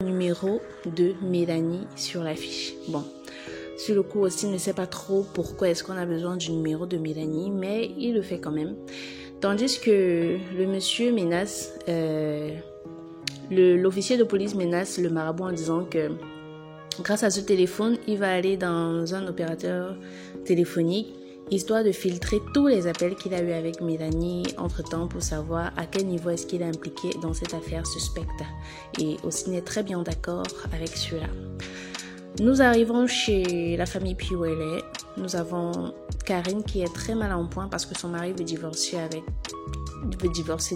Numéro de Mélanie sur l'affiche. Bon, sur le coup aussi, ne sait pas trop pourquoi est-ce qu'on a besoin du numéro de Mélanie, mais il le fait quand même. Tandis que le monsieur menace, l'officier de police menace le marabout en disant que grâce à ce téléphone, il va aller dans un opérateur téléphonique histoire de filtrer tous les appels qu'il a eu avec Mélanie entre-temps pour savoir à quel niveau est-ce qu'il est impliqué dans cette affaire suspecte. Et Austin est très bien d'accord avec cela. Nous arrivons chez la famille Piwele. Nous avons Karine qui est très mal en point parce que son mari veut divorcer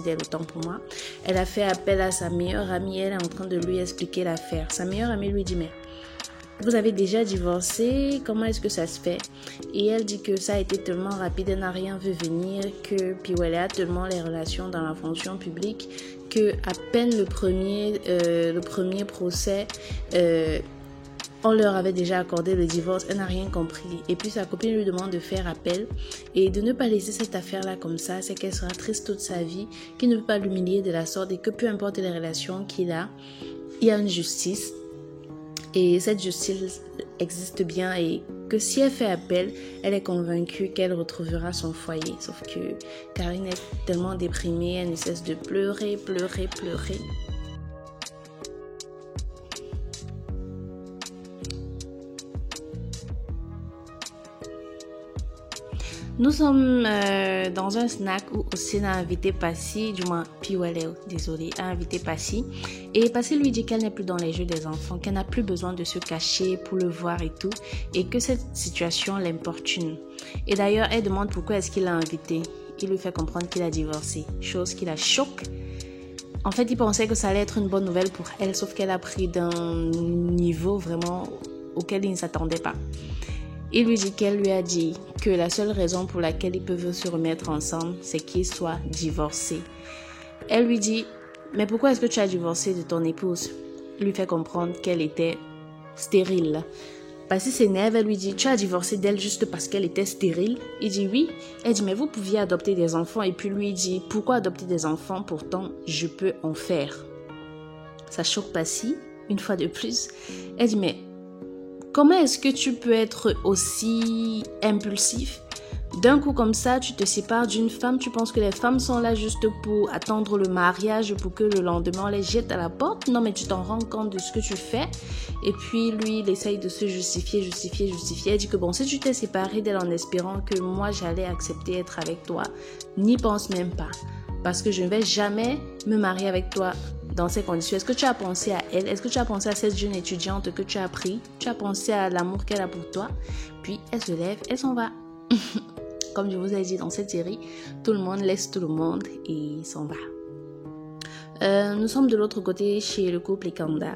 d'elle, autant pour moi. Elle a fait appel à sa meilleure amie. Elle est en train de lui expliquer l'affaire. Sa meilleure amie lui dit « Mais vous avez déjà divorcé, comment est-ce que ça se fait ?» Et elle dit que ça a été tellement rapide, elle n'a rien vu venir, que Piwele a tellement les relations dans la fonction publique que à peine le premier procès, on leur avait déjà accordé le divorce, elle n'a rien compris. Et puis sa copine lui demande de faire appel et de ne pas laisser cette affaire-là comme ça, c'est qu'elle sera triste toute sa vie, qu'il ne peut pas l'humilier de la sorte et que peu importe les relations qu'il a, il y a une justice. Et cette justice existe bien et que si elle fait appel, elle est convaincue qu'elle retrouvera son foyer. Sauf que Karine est tellement déprimée, elle ne cesse de pleurer. Nous sommes dans un snack où Austin a invité Passy, du moins Piwele, désolé, a invité Passy. Et Passy lui dit qu'elle n'est plus dans les jeux des enfants, qu'elle n'a plus besoin de se cacher pour le voir et tout, et que cette situation l'importune. Et d'ailleurs, elle demande pourquoi est-ce qu'il l'a invité. Il lui fait comprendre qu'il a divorcé, chose qui la choque. En fait, il pensait que ça allait être une bonne nouvelle pour elle, sauf qu'elle a pris d'un niveau vraiment auquel il ne s'attendait pas. Il lui dit qu'elle lui a dit que la seule raison pour laquelle ils peuvent se remettre ensemble, c'est qu'ils soient divorcés. Elle lui dit « Mais pourquoi est-ce que tu as divorcé de ton épouse ?» Il lui fait comprendre qu'elle était stérile. Passy s'énerve, elle lui dit « Tu as divorcé d'elle juste parce qu'elle était stérile ?» Il dit « Oui. » Elle dit « Mais vous pouviez adopter des enfants. » Et puis lui dit « Pourquoi adopter des enfants? Pourtant, je peux en faire. » Ça choque Passy, une fois de plus. Elle dit « Mais comment est-ce que tu peux être aussi impulsif? D'un coup comme ça, tu te sépares d'une femme, tu penses que les femmes sont là juste pour attendre le mariage, pour que le lendemain on les jette à la porte? Non, mais tu t'en rends compte de ce que tu fais. » Et puis lui, il essaye de se justifier. Elle dit que bon, si tu t'es séparé d'elle en espérant que moi j'allais accepter être avec toi, n'y pense même pas. Parce que je ne vais jamais me marier avec toi dans ces conditions. Est-ce que tu as pensé à elle? Est-ce que tu as pensé à cette jeune étudiante que tu as pris? Tu as pensé à l'amour qu'elle a pour toi? Puis elle se lève, elle s'en va. Comme je vous ai dit dans cette série, tout le monde laisse tout le monde et s'en va. Nous sommes de l'autre côté chez le couple Ikanda.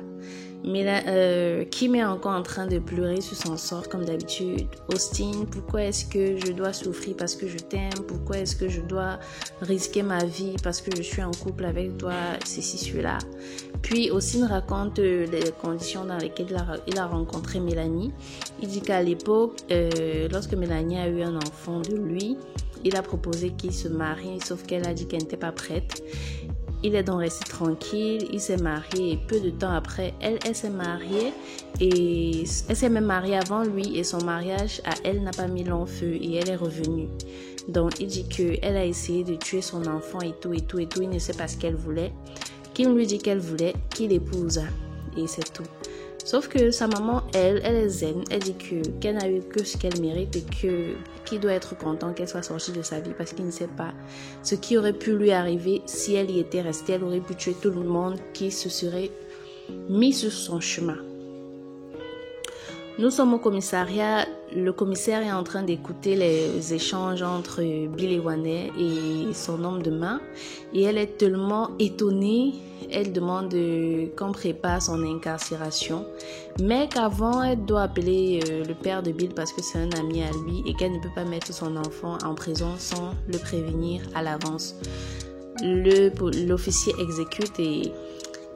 Mais Kim est encore en train de pleurer sur son sort comme d'habitude. Austin, pourquoi est-ce que je dois souffrir parce que je t'aime? Pourquoi est-ce que je dois risquer ma vie parce que je suis en couple avec toi? Ceci, cela. Puis Austin raconte les conditions dans lesquelles il a rencontré Mélanie. Il dit qu'à l'époque, lorsque Mélanie a eu un enfant de lui, il a proposé qu'il se marie, sauf qu'elle a dit qu'elle n'était pas prête. Il est donc resté tranquille, il s'est marié et peu de temps après, elle s'est mariée et elle s'est même mariée avant lui et son mariage à elle n'a pas mis long feu et elle est revenue. Donc il dit qu'elle a essayé de tuer son enfant et tout, il ne sait pas ce qu'elle voulait. Kim lui dit qu'elle voulait qu'il épouse et c'est tout. Sauf que sa maman, elle est zen. Elle dit qu'elle n'a eu que ce qu'elle mérite et qu'il doit être content qu'elle soit sortie de sa vie parce qu'il ne sait pas ce qui aurait pu lui arriver si elle y était restée. Elle aurait pu tuer tout le monde qui se serait mis sur son chemin. Nous sommes au commissariat. Le commissaire est en train d'écouter les échanges entre Bill Ewaney et son homme de main. Et elle est tellement étonnée. Elle demande qu'on prépare son incarcération. Mais qu'avant, elle doit appeler le père de Bill parce que c'est un ami à lui et qu'elle ne peut pas mettre son enfant en prison sans le prévenir à l'avance. L'officier exécute et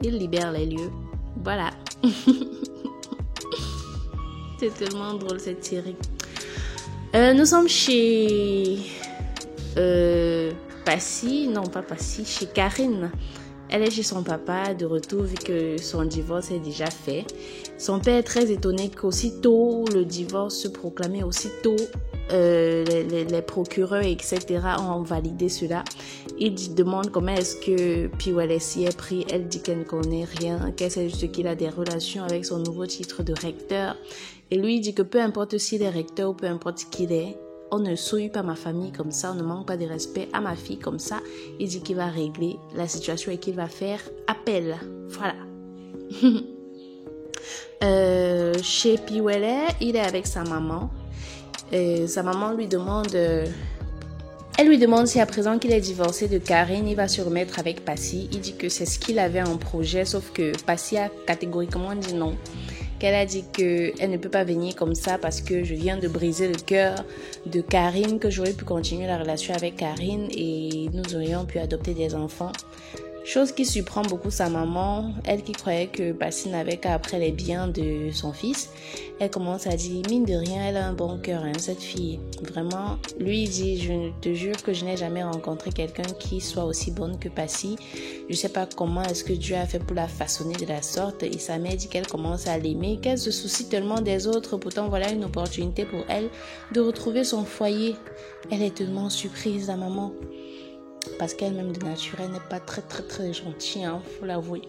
il libère les lieux. Voilà. C'est tellement drôle cette série. Nous sommes chez Passy, non pas Passy, chez Karine. Elle est chez son papa de retour vu que son divorce est déjà fait. Son père est très étonné qu'aussitôt le divorce se proclamait, aussitôt les procureurs, etc. ont validé cela. Il demande comment est-ce que Piwele s'y est pris. Elle dit qu'elle ne connaît rien, qu'elle sait juste qu'il a des relations avec son nouveau titre de recteur. Et lui, il dit que peu importe s'il est recteur ou peu importe qui il est, on ne souille pas ma famille comme ça, on ne manque pas de respect à ma fille comme ça. Il dit qu'il va régler la situation et qu'il va faire appel. Voilà. Chez Piwele, il est avec sa maman. Sa maman lui demande... elle lui demande si à présent qu'il est divorcé de Karine, il va se remettre avec Passy. Il dit que c'est ce qu'il avait en projet, sauf que Passy a catégoriquement dit non. Qu'elle a dit qu'elle ne peut pas venir comme ça parce que je viens de briser le cœur de Karine, que j'aurais pu continuer la relation avec Karine et nous aurions pu adopter des enfants. Chose qui surprend beaucoup sa maman, elle qui croyait que Passy n'avait qu'après les biens de son fils. Elle commence à dire, mine de rien, elle a un bon cœur, hein, cette fille. Vraiment, lui il dit, je te jure que je n'ai jamais rencontré quelqu'un qui soit aussi bonne que Passy. Je sais pas comment est-ce que Dieu a fait pour la façonner de la sorte. Et sa mère dit qu'elle commence à l'aimer, qu'elle se soucie tellement des autres. Pourtant, voilà une opportunité pour elle de retrouver son foyer. Elle est tellement surprise, la maman. Parce qu'elle-même de nature, elle n'est pas très gentille, hein, faut l'avouer.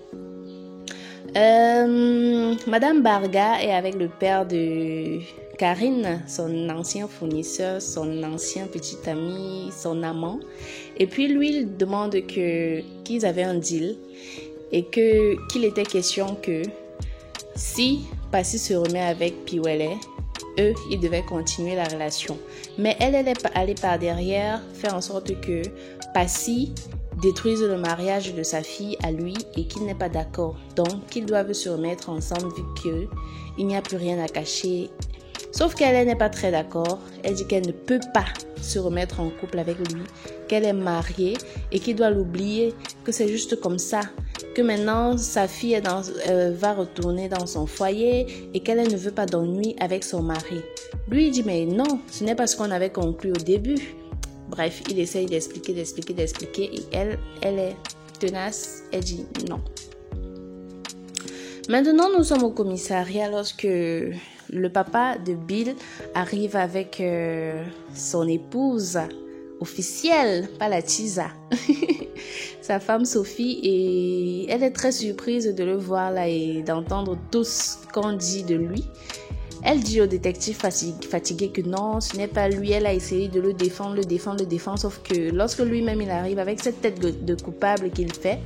Madame Barga est avec le père de Karine, son ancien fournisseur, son ancien petit ami, son amant. Et puis lui, il demande qu'ils avaient un deal et qu'il était question que si Passy se remet avec Piwele, eux, ils devaient continuer la relation. Mais elle est allée par derrière faire en sorte que Passy détruise le mariage de sa fille à lui et qu'il n'est pas d'accord. Donc, qu'ils doivent se remettre ensemble vu qu'il n'y a plus rien à cacher. Sauf qu'elle n'est pas très d'accord. Elle dit qu'elle ne peut pas se remettre en couple avec lui, qu'elle est mariée et qu'il doit l'oublier, que c'est juste comme ça. Que maintenant, sa fille va retourner dans son foyer et qu'elle ne veut pas d'ennui avec son mari. Lui, il dit, mais non, ce n'est pas ce qu'on avait conclu au début. Bref, il essaye d'expliquer et elle est tenace, elle dit non. Maintenant, nous sommes au commissariat lorsque le papa de Bill arrive avec son épouse officielle, pas la Tisa, sa femme Sophie, et elle est très surprise de le voir là et d'entendre tout ce qu'on dit de lui. Elle dit au détective fatigué que non, ce n'est pas lui. Elle a essayé de le défendre, sauf que lorsque lui-même il arrive avec cette tête de coupable qu'il fait,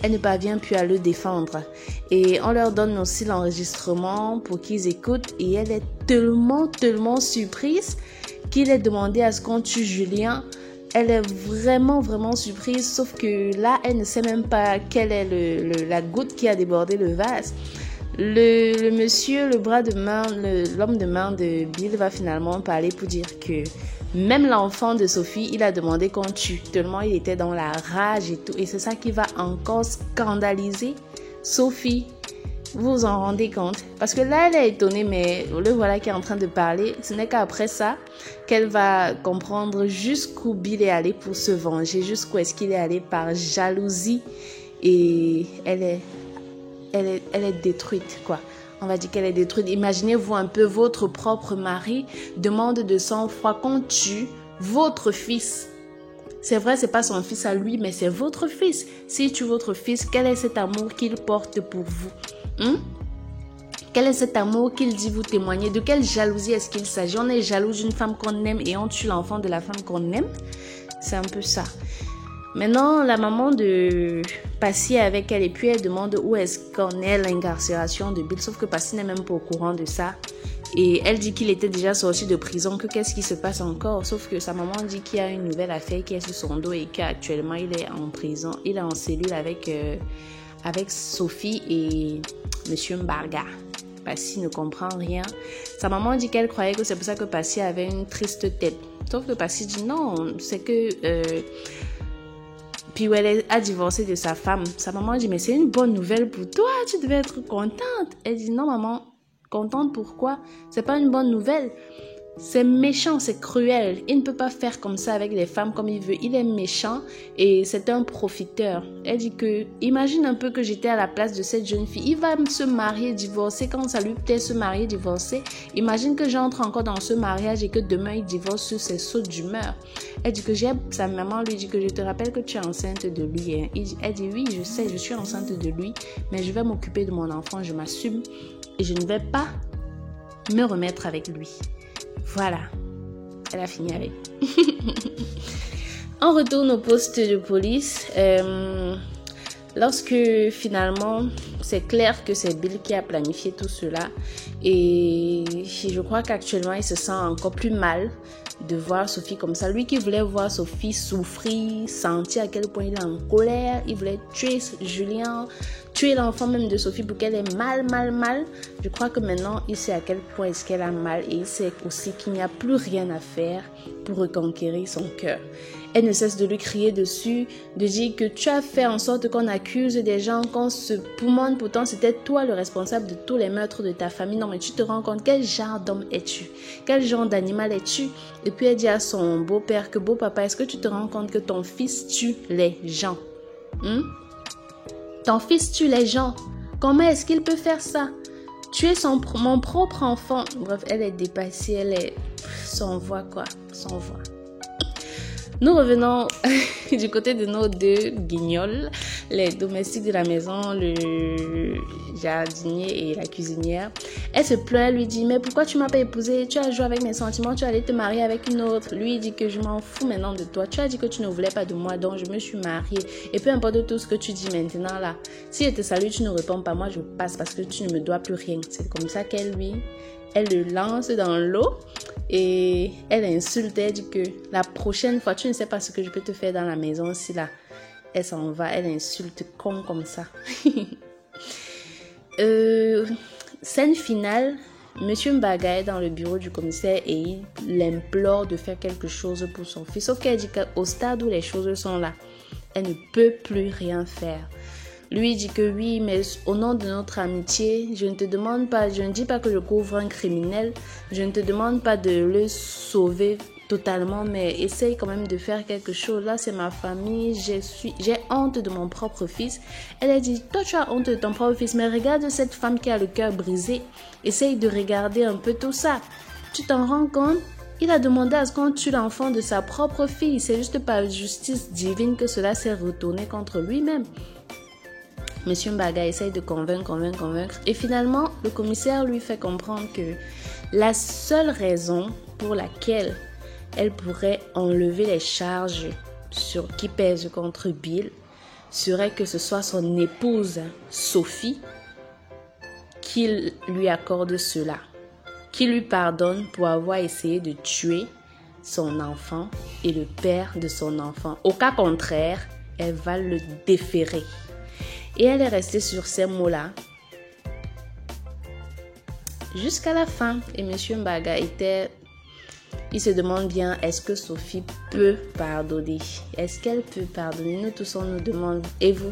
elle ne parvient plus à le défendre. Et on leur donne aussi l'enregistrement pour qu'ils écoutent et elle est tellement surprise qu'il ait demandé à ce qu'on tue Julien. Elle est vraiment surprise, sauf que là, elle ne sait même pas quelle est la goutte qui a débordé le vase. Le monsieur, le bras de main, l'homme de main de Bill va finalement parler pour dire que même l'enfant de Sophie, il a demandé qu'on tue, tellement il était dans la rage et tout. Et c'est ça qui va encore scandaliser Sophie. Vous vous en rendez compte? Parce que là, elle est étonnée, mais le voilà qui est en train de parler. Ce n'est qu'après ça qu'elle va comprendre jusqu'où Bill est allé pour se venger, jusqu'où est-ce qu'il est allé par jalousie. Et elle est détruite, quoi. On va dire qu'elle est détruite. Imaginez-vous un peu votre propre mari demande de sang-froid qu'on tue votre fils. C'est vrai, c'est pas son fils à lui, mais c'est votre fils. S'il tue votre fils, quel est cet amour qu'il porte pour vous? Quel est cet amour qu'il dit vous témoigner? De quelle jalousie est-ce qu'il s'agit? On est jaloux d'une femme qu'on aime et on tue l'enfant de la femme qu'on aime. C'est un peu ça. Maintenant, la maman de Passy est avec elle et puis elle demande où est-ce qu'on est l'incarcération de Bill. Sauf que Passy n'est même pas au courant de ça. Et elle dit qu'il était déjà sorti de prison, que qu'est-ce qui se passe encore. Sauf que sa maman dit qu'il y a une nouvelle affaire qui est sur son dos et qu'actuellement il est en prison. Il est en cellule avec Sophie et Monsieur Mbarga. Passy ne comprend rien. Sa maman dit qu'elle croyait que c'est pour ça que Passy avait une triste tête. Sauf que Passy dit non, c'est que... Puis elle a divorcé de sa femme. Sa maman dit, mais c'est une bonne nouvelle pour toi, tu devais être contente. Elle dit, non maman, contente pourquoi? C'est pas une bonne nouvelle. C'est méchant, c'est cruel. Il ne peut pas faire comme ça avec les femmes comme il veut. Il est méchant et c'est un profiteur. Elle dit que, imagine un peu que j'étais à la place de cette jeune fille. Il va se marier, divorcer. Quand ça lui plaît se marier, divorcer. Imagine que j'entre encore dans ce mariage et que demain il divorce sur ses sautes d'humeur. Elle dit que sa maman lui dit que je te rappelle que tu es enceinte de lui. Hein. Elle dit oui, je sais, je suis enceinte de lui, mais je vais m'occuper de mon enfant, je m'assume et je ne vais pas me remettre avec lui. Voilà, elle a fini avec. On retourne au poste de police. Lorsque finalement, c'est clair que c'est Bill qui a planifié tout cela. Et je crois qu'actuellement, il se sent encore plus mal de voir Sophie comme ça. Lui qui voulait voir Sophie souffrir, sentir à quel point il est en colère. Il voulait tuer Julien, tuer l'enfant même de Sophie pour qu'elle ait mal. Je crois que maintenant, il sait à quel point est-ce qu'elle a mal. Et il sait aussi qu'il n'y a plus rien à faire pour reconquérir son cœur. Elle ne cesse de lui crier dessus, de dire que tu as fait en sorte qu'on accuse des gens, qu'on se poumonne, pourtant c'était toi le responsable de tous les meurtres de ta famille. Non mais tu te rends compte, quel genre d'homme es-tu? Quel genre d'animal es-tu? Et puis elle dit à son beau-père que beau papa, est-ce que tu te rends compte que ton fils tue les gens? Ton fils tue les gens. Comment est-ce qu'il peut faire ça? Tu es mon propre enfant. Bref, elle est dépassée, elle est sans voix quoi, sans voix. Nous revenons du côté de nos deux guignols, les domestiques de la maison, le jardinier et la cuisinière. Elle se plaint, elle lui dit « Mais pourquoi tu m'as pas épousée? Tu as joué avec mes sentiments, tu allais te marier avec une autre. » Lui, il dit que je m'en fous maintenant de toi. Tu as dit que tu ne voulais pas de moi, donc je me suis mariée. Et peu importe tout ce que tu dis maintenant là, si je te salue, tu ne réponds pas, moi je passe parce que tu ne me dois plus rien. C'est comme ça qu'elle le lance dans l'eau. Et elle insulte, elle dit que la prochaine fois, tu ne sais pas ce que je peux te faire dans la maison. Si là, elle s'en va, elle insulte comme ça. Scène finale, Monsieur Mbaga est dans le bureau du commissaire et il l'implore de faire quelque chose pour son fils. Sauf qu'elle dit qu'au stade où les choses sont là, elle ne peut plus rien faire. Lui dit que oui, mais au nom de notre amitié, je ne te demande pas, je ne dis pas que je couvre un criminel, je ne te demande pas de le sauver totalement, mais essaye quand même de faire quelque chose. Là, c'est ma famille, j'ai honte de mon propre fils. Elle a dit, toi tu as honte de ton propre fils, mais regarde cette femme qui a le cœur brisé. Essaye de regarder un peu tout ça. Tu t'en rends compte? Il a demandé à ce qu'on tue l'enfant de sa propre fille. C'est juste par justice divine que cela s'est retourné contre lui-même. Monsieur Mbaga essaye de convaincre. Et finalement, le commissaire lui fait comprendre que la seule raison pour laquelle elle pourrait enlever les charges qui pèsent contre Bill serait que ce soit son épouse, Sophie, qui lui accorde cela, qui lui pardonne pour avoir essayé de tuer son enfant et le père de son enfant. Au cas contraire, elle va le déférer. Et elle est restée sur ces mots-là jusqu'à la fin. Et Monsieur Mbaga il se demande bien, est-ce que Sophie peut pardonner? Est-ce qu'elle peut pardonner? Nous tous on nous demande. Et vous?